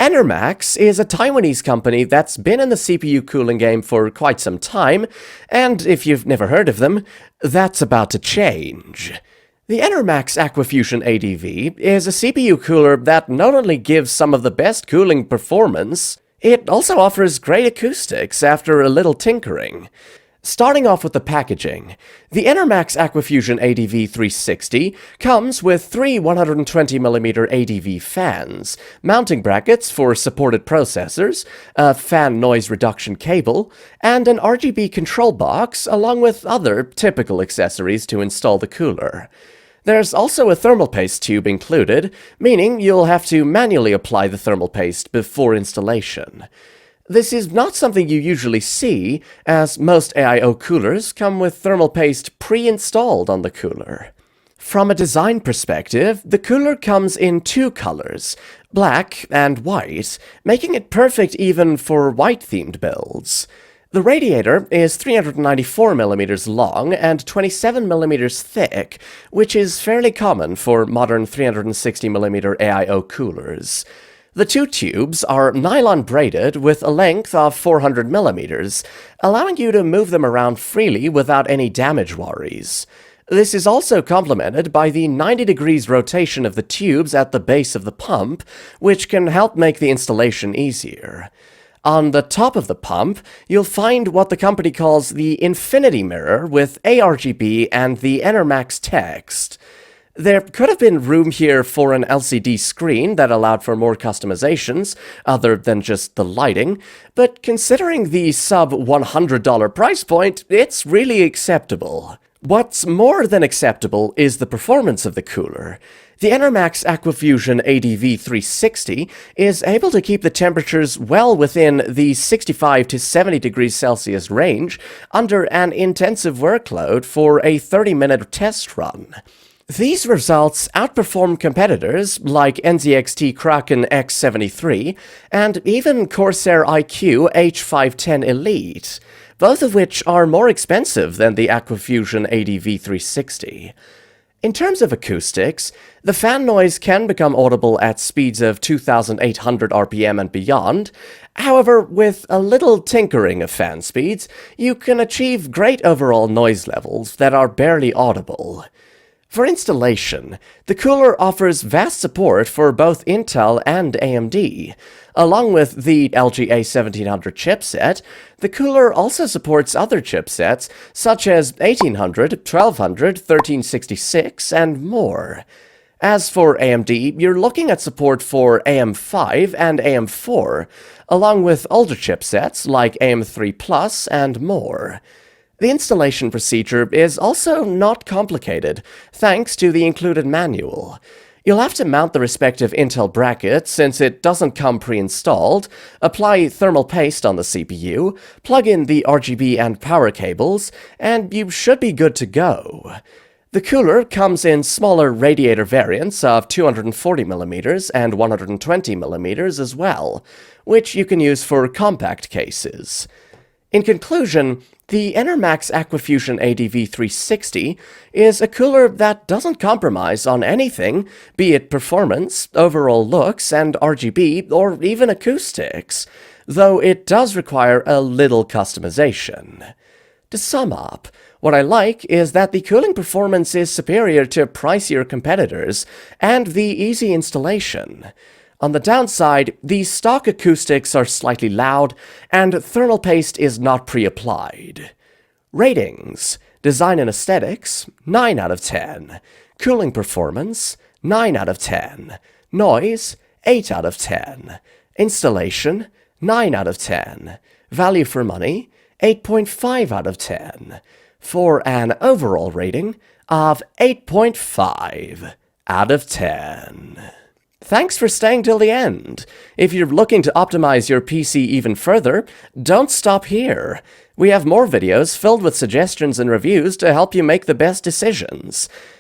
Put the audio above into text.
Enermax is a Taiwanese company that's been in the CPU cooling game for quite some time, and if you've never heard of them, that's about to change. The Enermax Aquafusion ADV is a CPU cooler that not only gives some of the best cooling performance, it also offers great acoustics after a little tinkering. Starting off with the packaging, the Enermax Aquafusion ADV 360 comes with three 120mm ADV fans, mounting brackets for supported processors, a fan noise reduction cable, and an RGB control box, along with other typical accessories to install the cooler. There's also a thermal paste tube included, meaning you'll have to manually apply the thermal paste before installation. This is not something you usually see, as most AIO coolers come with thermal paste pre-installed on the cooler. From a design perspective, the cooler comes in two colors, black and white, making it perfect even for white-themed builds. The radiator is 394mm long and 27mm thick, which is fairly common for modern 360mm AIO coolers. The two tubes are nylon braided with a length of 400mm, allowing you to move them around freely without any damage worries. This is also complemented by the 90 degrees rotation of the tubes at the base of the pump, which can help make the installation easier. On the top of the pump, you'll find what the company calls the infinity mirror with A RGB and the Enermax text. There could have been room here for an LCD screen that allowed for more customizations, other than just the lighting, but considering the sub-$100 price point, it's really acceptable. What's more than acceptable is the performance of the cooler. The Enermax Aquafusion ADV 360 is able to keep the temperatures well within the 65 to 70 degrees Celsius range under an intensive workload for a 30-minute test run. These results outperform competitors like NZXT Kraken X73 and even Corsair iQ H510 Elite, both of which are more expensive than the Aquafusion ADV 360. In terms of acoustics, the fan noise can become audible at speeds of 2,800 RPM and beyond. However, with a little tinkering of fan speeds, you can achieve great overall noise levels that are barely audible. For installation, the cooler offers vast support for both Intel and AMD. Along with the LG A1700 chipset, the cooler also supports other chipsets such as 1800, 1200, 1366, and more. As for AMD, you're looking at support for AM5 and AM4, along with older chipsets like AM3 Plus and more. The installation procedure is also not complicated, thanks to the included manual. You'll have to mount the respective Intel bracket since it doesn't come pre-installed, apply thermal paste on the CPU, plug in the RGB and power cables, and you should be good to go. The cooler comes in smaller radiator variants of 240mm and 120mm as well, which you can use for compact cases. In conclusion, the Enermax Aquafusion ADV 360 is a cooler that doesn't compromise on anything, be it performance, overall looks, and RGB, or even acoustics, though it does require a little customization. To sum up, what I like is that the cooling performance is superior to pricier competitors, and the easy installation. On the downside, the stock acoustics are slightly loud, and thermal paste is not pre-applied. Ratings: Design and aesthetics, 9 out of 10. Cooling performance, 9 out of 10. Noise, 8 out of 10. Installation, 9 out of 10. Value for money, 8.5 out of 10. For an overall rating of 8.5 out of 10. Thanks for staying till the end. If you're looking to optimize your PC even further, don't stop here. We have more videos filled with suggestions and reviews to help you make the best decisions.